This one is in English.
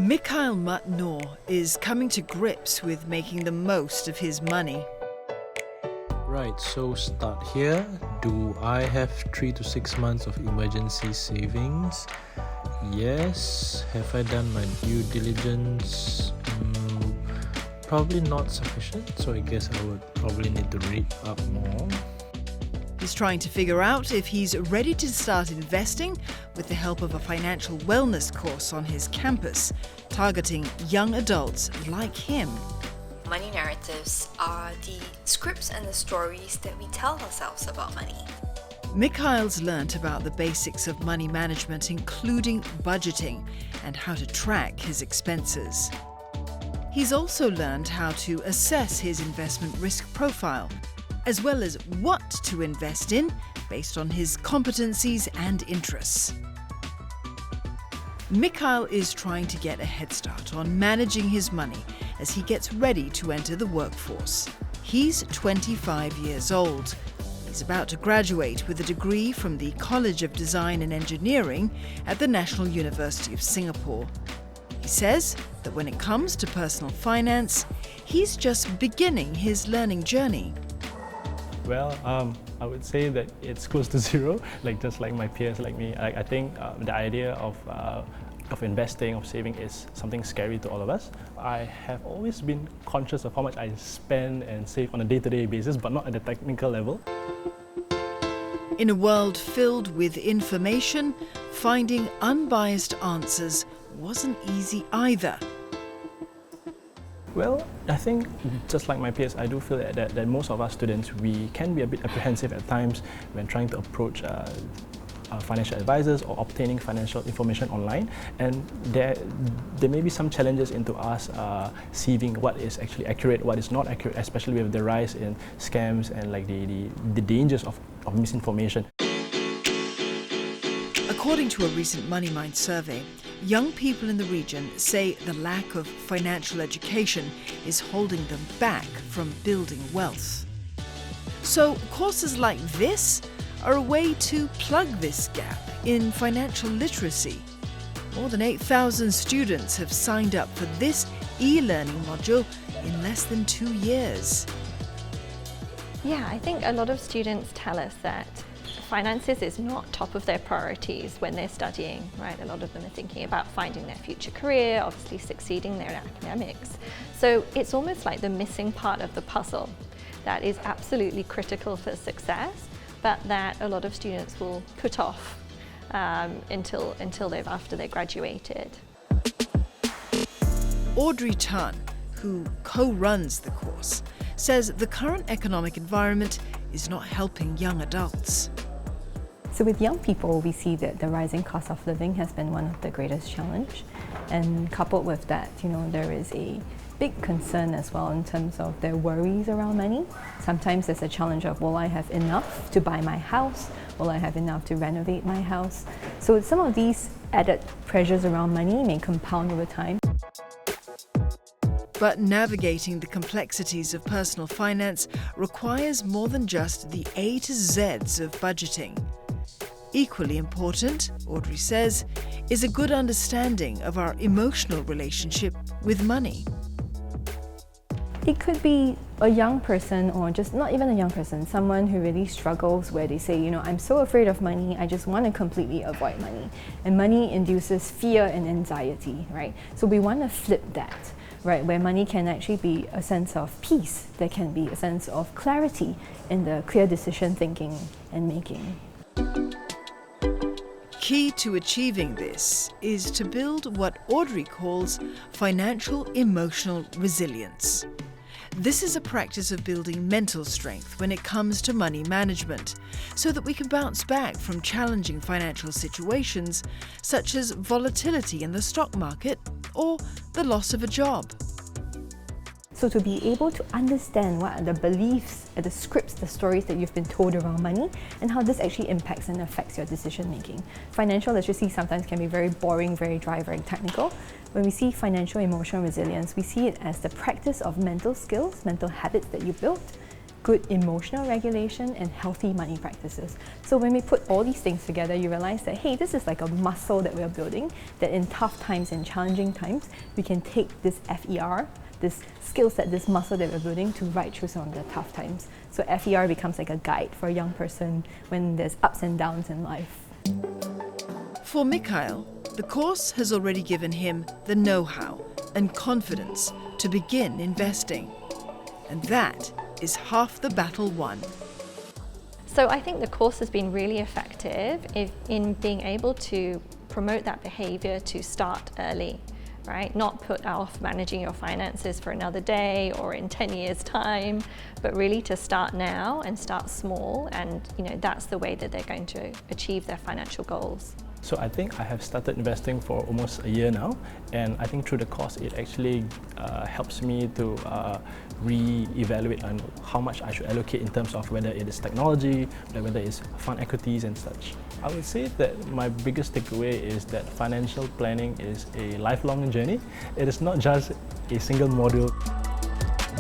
Mikhail Matnor is coming to grips with making the most of his money. Right, so start here. Do I have 3 to 6 months of emergency savings? Yes. Have I done my due diligence? Probably not sufficient, so I guess I would probably need to read up more. He's trying to figure out if he's ready to start investing with the help of a financial wellness course on his campus, targeting young adults like him. Money narratives are the scripts and the stories that we tell ourselves about money. Mikhail's learnt about the basics of money management, including budgeting and how to track his expenses. He's also learned how to assess his investment risk profile, as well as what to invest in based on his competencies and interests. Mikhail is trying to get a head start on managing his money as he gets ready to enter the workforce. He's 25 years old. He's about to graduate with a degree from the College of Design and Engineering at the National University of Singapore. He says that when it comes to personal finance, he's just beginning his learning journey. Well, I would say that it's close to zero, just like my peers like me. I think the idea of investing, of saving is something scary to all of us. I have always been conscious of how much I spend and save on a day-to-day basis, but not at the technical level. In a world filled with information, finding unbiased answers wasn't easy either. Well, I think just like my peers, I do feel that most of us students, we can be a bit apprehensive at times when trying to approach financial advisors or obtaining financial information online, and there may be some challenges into us seeing what is actually accurate, what is not accurate, especially with the rise in scams and the dangers of misinformation. According to a recent MoneyMind survey, young people in the region say the lack of financial education is holding them back from building wealth. So courses like this are a way to plug this gap in financial literacy. More than 8,000 students have signed up for this e-learning module in less than 2 years. Yeah, I think a lot of students tell us that finances is not top of their priorities when they're studying, right? A lot of them are thinking about finding their future career, obviously succeeding in their academics. So it's almost like the missing part of the puzzle that is absolutely critical for success, but that a lot of students will put off until after they graduated. Audrey Tan, who co-runs the course, says the current economic environment is not helping young adults. So with young people, we see that the rising cost of living has been one of the greatest challenge. And coupled with that, there is a big concern as well in terms of their worries around money. Sometimes there's a challenge of, will I have enough to buy my house? Will I have enough to renovate my house? So some of these added pressures around money may compound over time. But navigating the complexities of personal finance requires more than just the A to Zs of budgeting. Equally important, Audrey says, is a good understanding of our emotional relationship with money. It could be a young person, or just not even a young person, someone who really struggles where they say, I'm so afraid of money, I just want to completely avoid money. And money induces fear and anxiety, right? So we want to flip that, right? Where money can actually be a sense of peace, there can be a sense of clarity in the clear decision thinking and making. Key to achieving this is to build what Audrey calls financial emotional resilience. This is a practice of building mental strength when it comes to money management, so that we can bounce back from challenging financial situations such as volatility in the stock market or the loss of a job. So to be able to understand what are the beliefs, the scripts, the stories that you've been told around money, and how this actually impacts and affects your decision making. Financial literacy sometimes can be very boring, very dry, very technical. When we see financial emotional resilience, we see it as the practice of mental skills, mental habits that you built good emotional regulation, and healthy money practices. So when we put all these things together, you realize that, hey, this is like a muscle that we're building, that in tough times and challenging times, we can take this FER, this skill set, this muscle that we're building to ride through some of the tough times. So FER becomes like a guide for a young person when there's ups and downs in life. For Mikhail, the course has already given him the know-how and confidence to begin investing. And that is half the battle won. So I think the course has been really effective in being able to promote that behavior to start early, right? Not put off managing your finances for another day or in 10 years' time, but really to start now and start small, and that's the way that they're going to achieve their financial goals. So I think I have started investing for almost a year now, and I think through the course it actually helps me to re-evaluate on how much I should allocate in terms of whether it is technology, whether it's fund equities and such. I would say that my biggest takeaway is that financial planning is a lifelong journey. It is not just a single module.